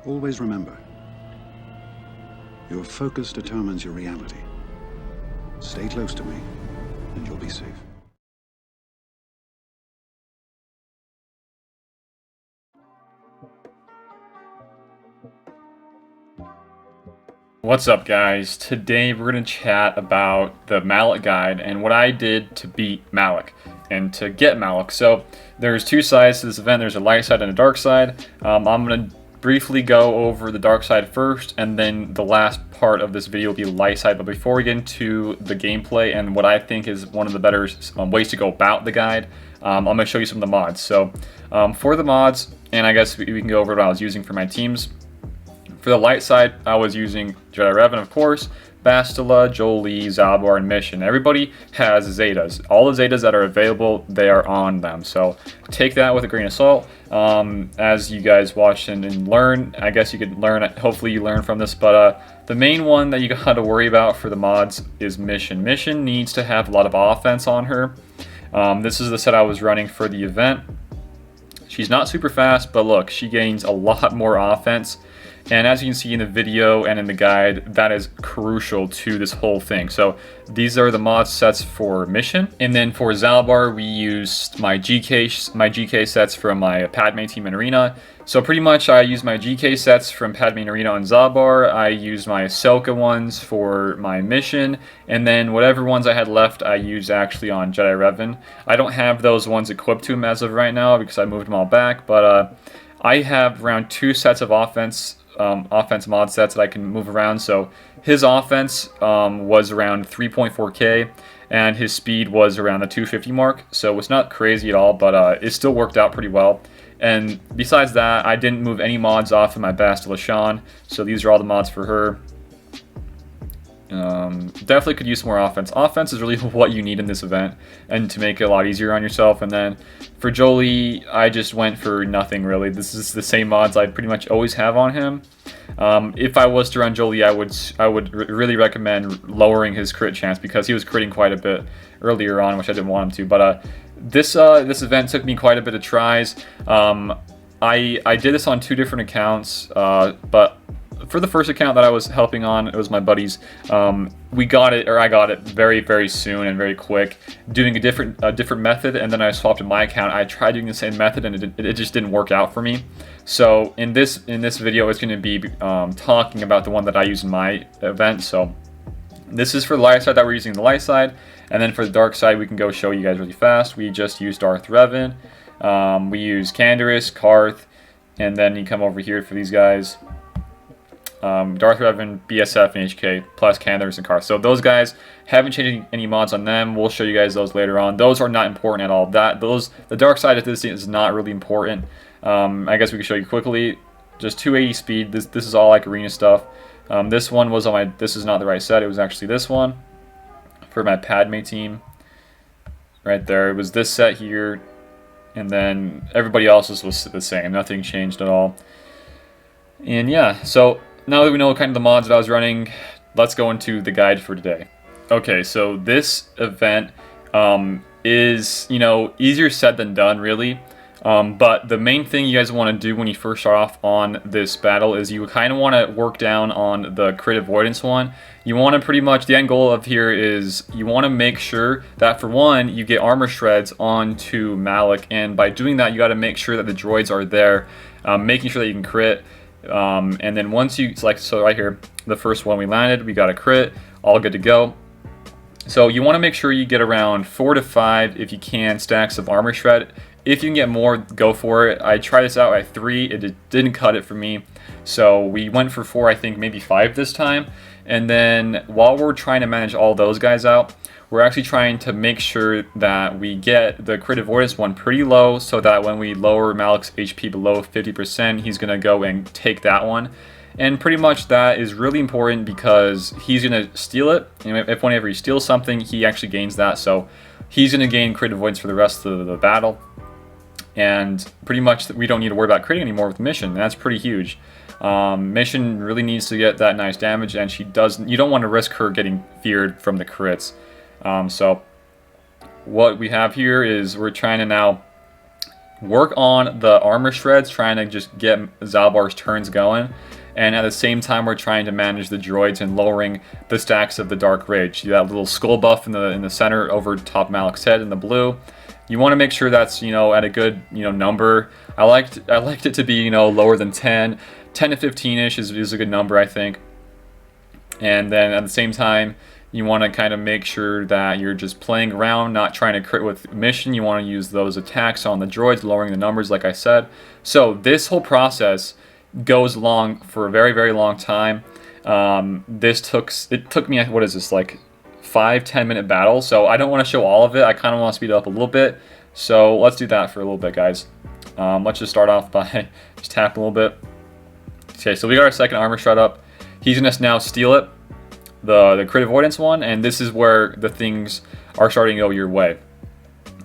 Always remember, your focus determines your reality. Stay close to me, and you'll be safe. What's up, guys? Today we're going to chat about the Malak guide and what I did to beat Malak and to get Malak. So there's two sides to this event. There's a light side and a dark side. I'm going to briefly go over the dark side first, and then the last part of this video will be light side. But before we get into the gameplay and what I think is one of the better ways to go about the guide, I'm going to show you some of the mods. So for the mods, and I guess we can go over what I was using for my teams. For the light side, I was using Jedi Revan, of course, Bastila, Jolie, Zalbar, and Mission. Everybody has Zetas. All the Zetas that are available, they are on them. So take that with a grain of salt. As you guys watch and learn, I guess you could learn, hopefully you learn from this, but the main one that you got to worry about for the mods is Mission. Mission needs to have a lot of offense on her. This is the set I was running for the event. She's not super fast, but look, she gains a lot more offense. And as you can see in the video and in the guide, that is crucial to this whole thing. So these are the mod sets for Mission. And then for Zalbar, we used my GK sets from my Padme team in Arena. So pretty much I used my GK sets from Padme in Arena on Zalbar. I used my Ahsoka ones for my Mission. And then whatever ones I had left, I used actually on Jedi Revan. I don't have those ones equipped to him as of right now because I moved them all back. But I have around 2 sets of offense mod sets that I can move around. So his offense was around 3.4k, and his speed was around the 250 mark. So it's not crazy at all, but it still worked out pretty well. And besides that, I didn't move any mods off of my Bastila Shan. So these are all the mods for her. Definitely could use some more offense. Offense is really what you need in this event, and to make it a lot easier on yourself. And then for Jolie, I just went for nothing really. This is the same mods I pretty much always have on him. If I was to run Jolie, I would really recommend lowering his crit chance, because he was critting quite a bit earlier on, which I didn't want him to. But this event took me quite a bit of tries. I did this on 2 different accounts, but for the first account that I was helping on, it was my buddies. I got it very, very soon and very quick, doing a different method, and then I swapped to my account. I tried doing the same method, and it just didn't work out for me. So in this video, it's going to be talking about the one that I use in my event. So this is for the light side that we're using the light side, and then for the dark side, we can go show you guys really fast. We just used Darth Revan. We use Canderous, Karth, and then you come over here for these guys. Darth Revan, BSF, and HK, plus Canderous and Karth. So those guys, haven't changed any mods on them. We'll show you guys those later on. Those are not important at all. The dark side of this is not really important. I guess we can show you quickly. Just 280 speed. This is all like arena stuff. This one was on my. This is not the right set. It was actually this one for my Padme team. Right there. It was this set here, and then everybody else's was the same. Nothing changed at all. And yeah, so now that we know kind of the mods that I was running, let's go into the guide for today. Okay, so this event is, easier said than done, really. But the main thing you guys want to do when you first start off on this battle is you kind of want to work down on the crit avoidance one. You want to pretty much, the end goal of here is you want to make sure that, for one, you get armor shreds onto Malak, and by doing that, you got to make sure that the droids are there, making sure that you can crit. And then once you select, so right here, the first one we landed, we got a crit, all good to go. So you want to make sure you get around 4 to 5, if you can, stacks of armor shred. If you can get more, go for it. I tried this out at 3, it didn't cut it for me. So we went for 4, I think maybe 5 this time. And then while we're trying to manage all those guys out, we're actually trying to make sure that we get the crit avoidance one pretty low, so that when we lower Malak's HP below 50%, he's going to go and take that one. And pretty much that is really important, because he's going to steal it. If whenever he steals something, he actually gains that. So he's going to gain crit avoidance for the rest of the battle. And pretty much we don't need to worry about critting anymore with Mission. That's pretty huge. Mission really needs to get that nice damage, and she doesn't. You don't want to risk her getting feared from the crits. So what we have here is we're trying to now work on the armor shreds, trying to just get Zalbar's turns going. And at the same time, we're trying to manage the droids and lowering the stacks of the Dark Rage. You have a little skull buff in the center over top Malak's head in the blue. You want to make sure that's, you know, at a good, you know, number. I liked it to be, you know, lower than 10. 10 to 15-ish is a good number, I think. And then at the same time, you want to kind of make sure that you're just playing around, not trying to crit with mission. You want to use those attacks on the droids, lowering the numbers, like I said. So this whole process goes long for a very, very long time. It took me, what is this, like 5-10 minute battle? So I don't want to show all of it. I kind of want to speed it up a little bit. So let's do that for a little bit, guys. Let's just start off by just tapping a little bit. Okay, so we got our second armor shred up. He's gonna now steal it, the crit avoidance one, and this is where the things are starting to go your way.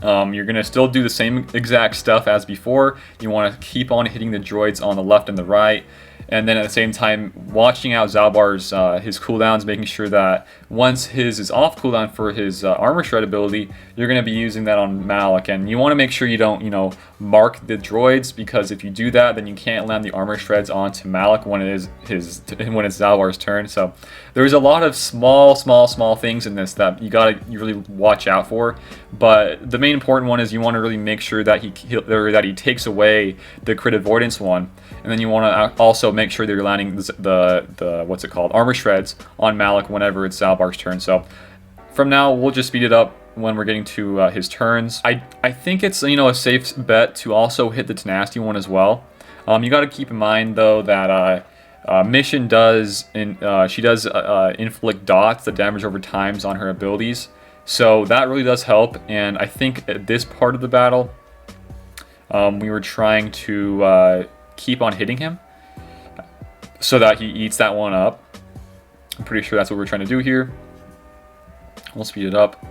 You're going to still do the same exact stuff as before. You want to keep on hitting the droids on the left and the right. And then at the same time, watching out Zalbar's his cooldowns, making sure that once his is off cooldown for his armor shred ability, you're going to be using that on Malak. And you want to make sure you don't, you know, mark the droids, because if you do that, then you can't land the armor shreds onto Malak when it's Zalbar's turn. So there's a lot of small things in this that you really watch out for. But the main important one is you want to really make sure that he takes away the crit avoidance one, and then you want to also make sure that you're landing the what's it called, armor shreds on Malak whenever it's Zalbar's turn. So from now, we'll just speed it up when we're getting to his turns. I think it's, you know, a safe bet to also hit the tenacity one as well. You got to keep in mind though that Mission does inflict dots, the damage over times on her abilities. So that really does help, and I think at this part of the battle, we were trying to keep on hitting him so that he eats that one up. I'm pretty sure that's what we're trying to do here. We'll speed it up.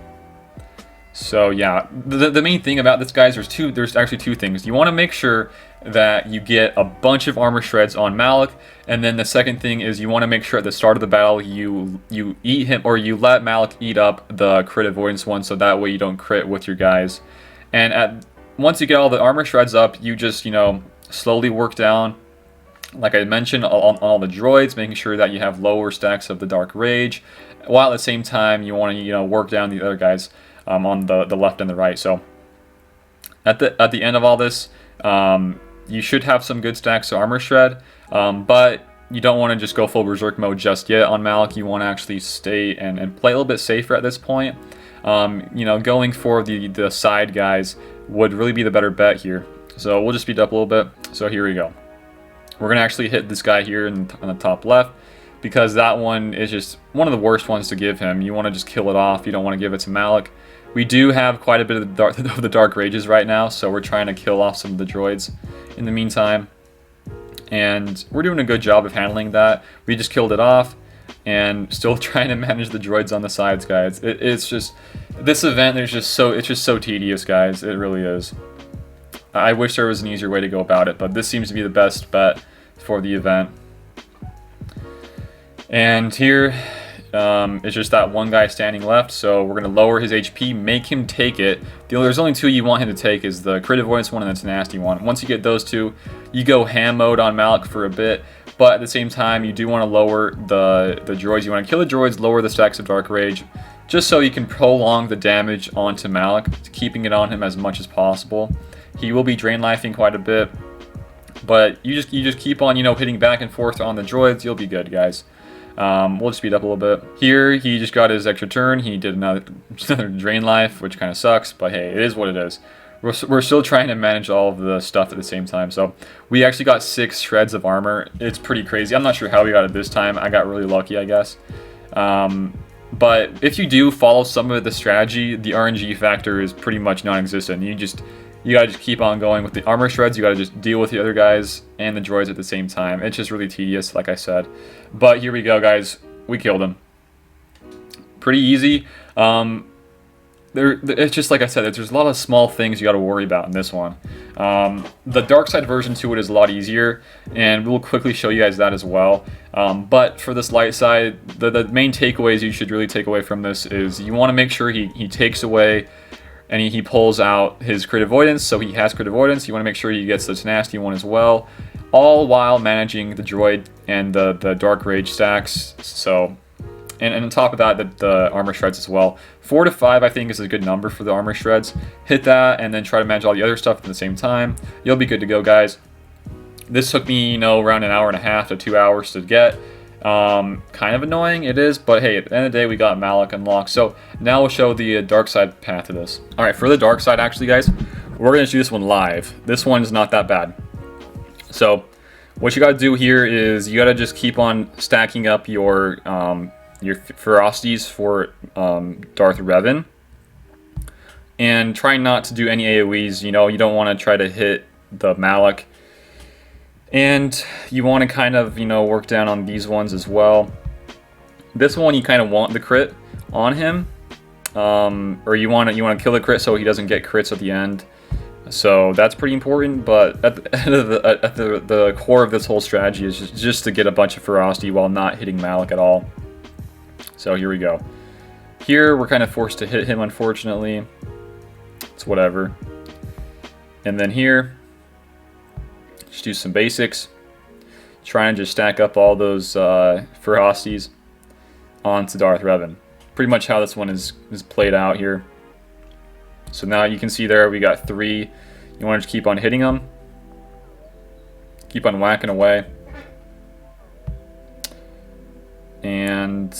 So yeah, the main thing about this, guys, there's actually two things. You want to make sure that you get a bunch of armor shreds on Malak, and then the second thing is you want to make sure at the start of the battle you eat him, or you let Malak eat up the crit avoidance one, so that way you don't crit with your guys. And once you get all the armor shreds up, you just, you know, slowly work down, like I mentioned, on all the droids, making sure that you have lower stacks of the Dark Rage, while at the same time you want to, you know, work down the other guys on the left and the right. So at the end of all this, you should have some good stacks of armor shred, but you don't want to just go full berserk mode just yet on Malak. You want to actually stay and play a little bit safer at this point. You know, going for the side guys would really be the better bet here. So we'll just speed up a little bit. So here we go. We're going to actually hit this guy here on the top left, because that one is just one of the worst ones to give him. You want to just kill it off. You don't want to give it to Malak. We do have quite a bit of the Dark Rages right now, so we're trying to kill off some of the droids in the meantime. And we're doing a good job of handling that. We just killed it off, and still trying to manage the droids on the sides, guys. It's just, this event, it's just so tedious, guys. It really is. I wish there was an easier way to go about it, but this seems to be the best bet for the event. And here, it's just that one guy standing left, so we're going to lower his HP, make him take it. There's only two you want him to take, is the crit avoidance one and the tenacity one. Once you get those two, you go ham mode on Malak for a bit, but at the same time, you do want to lower the droids. You want to kill the droids, lower the stacks of Dark Rage, just so you can prolong the damage onto Malak, keeping it on him as much as possible. He will be drain lifing quite a bit, but you just keep on, you know, hitting back and forth on the droids. You'll be good, guys. We'll just speed up a little bit. Here, he just got his extra turn. He did another drain life, which kind of sucks, but hey, it is what it is. We're still trying to manage all of the stuff at the same time. So we actually got 6 shreds of armor. It's pretty crazy. I'm not sure how we got it this time. I got really lucky, I guess. But if you do follow some of the strategy, the RNG factor is pretty much non-existent. You gotta just keep on going with the armor shreds. You gotta just deal with the other guys and the droids at the same time. It's just really tedious, like I said. But here we go, guys. We killed him. Pretty easy. It's just like I said, there's a lot of small things you gotta worry about in this one. The dark side version to it is a lot easier, and we'll quickly show you guys that as well. But for this light side, the main takeaways you should really take away from this is you want to make sure he takes away and he pulls out his crit avoidance, so he has crit avoidance. You want to make sure he gets the tenacity one as well, all while managing the droid and the dark rage stacks. So, and on top of that, the armor shreds as well. 4 to 5 I think is a good number for the armor shreds. Hit that and then try to manage all the other stuff at the same time. You'll be good to go, guys. This took me, around an hour and a half to 2 hours to get. Kind of annoying, it is, but hey, at the end of the day, we got Malak unlocked. So now we'll show the dark side path to this. All right, for the dark side, actually, guys, we're gonna do this one live. This one's not that bad. So what you gotta do here is you gotta just keep on stacking up your ferocities for Darth Revan, and try not to do any AoEs. You don't want to try to hit the Malak. And you want to kind of, work down on these ones as well. This one you kind of want the crit on him, or you want to kill the crit so he doesn't get crits at the end. So that's pretty important. But at the end of the core of this whole strategy is just to get a bunch of ferocity while not hitting Malak at all. So here we go. Here we're kind of forced to hit him, unfortunately. It's whatever. And then here, just do some basics. Try and just stack up all those ferocities onto Darth Revan. Pretty much how this one is played out here. So now you can see there we got 3. You want to just keep on hitting them. Keep on whacking away. And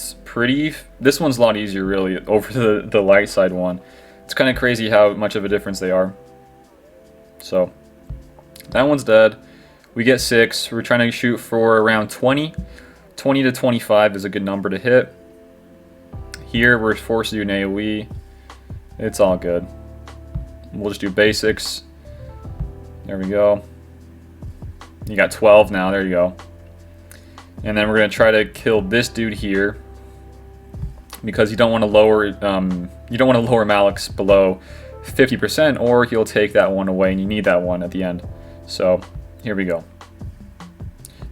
this one's a lot easier really over the light side one. It's kind of crazy how much of a difference they are. So that one's dead. We get 6. We're trying to shoot for around 20. 20 to 25 is a good number to hit. Here we're forced to do an AoE. It's all good. We'll just do basics. There we go. You got 12 now. There you go. And then we're gonna try to kill this dude here, because you don't want to lower Malak's below 50%, or he'll take that one away, and you need that one at the end. So here we go.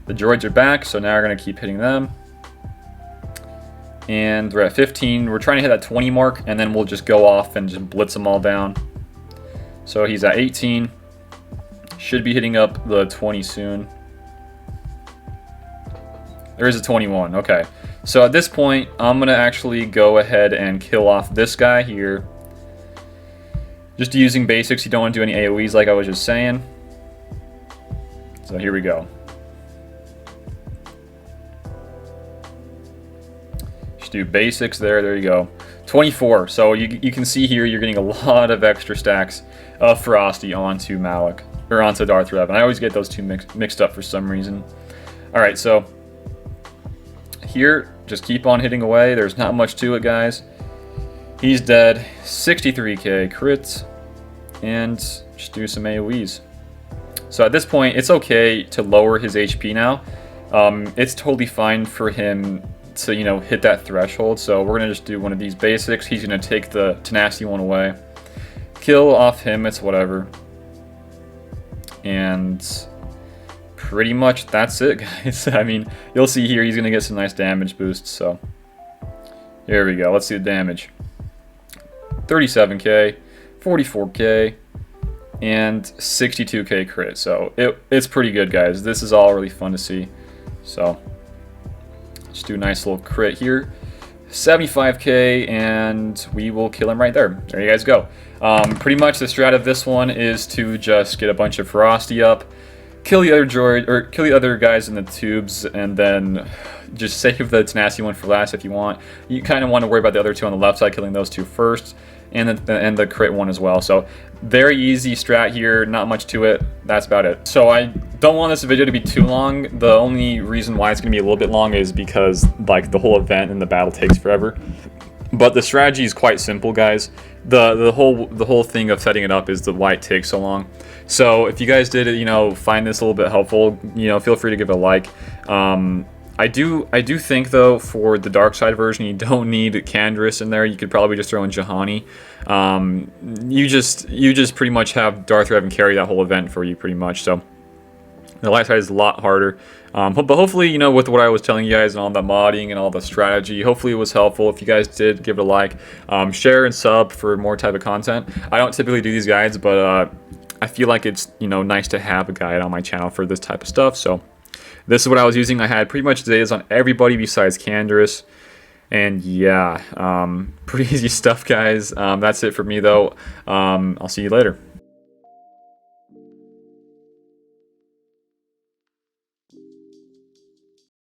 The droids are back, so now we're going to keep hitting them. And we're at 15. We're trying to hit that 20 mark, and then we'll just go off and just blitz them all down. So he's at 18. Should be hitting up the 20 soon. There is a 21. Okay. So at this point, I'm going to actually go ahead and kill off this guy here. Just using basics, you don't want to do any AoEs like I was just saying. So here we go. Just do basics there you go. 24, so you can see here you're getting a lot of extra stacks of ferocity onto Malak, or onto Darth Revan. I always get those two mixed up for some reason. Alright, so here, just keep on hitting away. There's not much to it, guys. He's dead. 63k crits, and just do some AoEs. So at this point, it's okay to lower his HP now. It's totally fine for him to, hit that threshold. So we're gonna just do one of these basics. He's gonna take the tenacity one away, kill off him. It's whatever. And pretty much that's it, guys. I mean, you'll see here he's gonna get some nice damage boosts. So here we go. Let's see the damage. 37k, 44k, and 62k crit. So it's pretty good, guys. This is all really fun to see. So let's do a nice little crit here. 75k, and we will kill him right there. There you guys go. Pretty much the strat of this one is to just get a bunch of ferocity up, kill the other droid, or kill the other guys in the tubes, and then just save the tenacity one for last if you want. You kind of want to worry about the other two on the left side, killing those two first, and the crit one as well. So very easy strat here, not much to it. That's about it. So I don't want this video to be too long. The only reason why it's going to be a little bit long is because like the whole event and the battle takes forever. But the strategy is quite simple, guys. The whole thing of setting it up is why it takes so long. So if you guys did, find this a little bit helpful, feel free to give it a like. I do think though, for the dark side version, you don't need Canderous in there. You could probably just throw in Juhani. You just pretty much have Darth Revan carry that whole event for you, pretty much. So The light side is a lot harder. But hopefully, you know, with what I was telling you guys and all the modding and all the strategy, hopefully it was helpful. If you guys did, give it a like, share and sub for more type of content. I don't typically do these guides, but I feel like it's, you know, nice to have a guide on my channel for this type of stuff. So this is what I was using. I had pretty much days on everybody besides Canderous. And yeah, pretty easy stuff, guys. That's it for me, though. I'll see you later.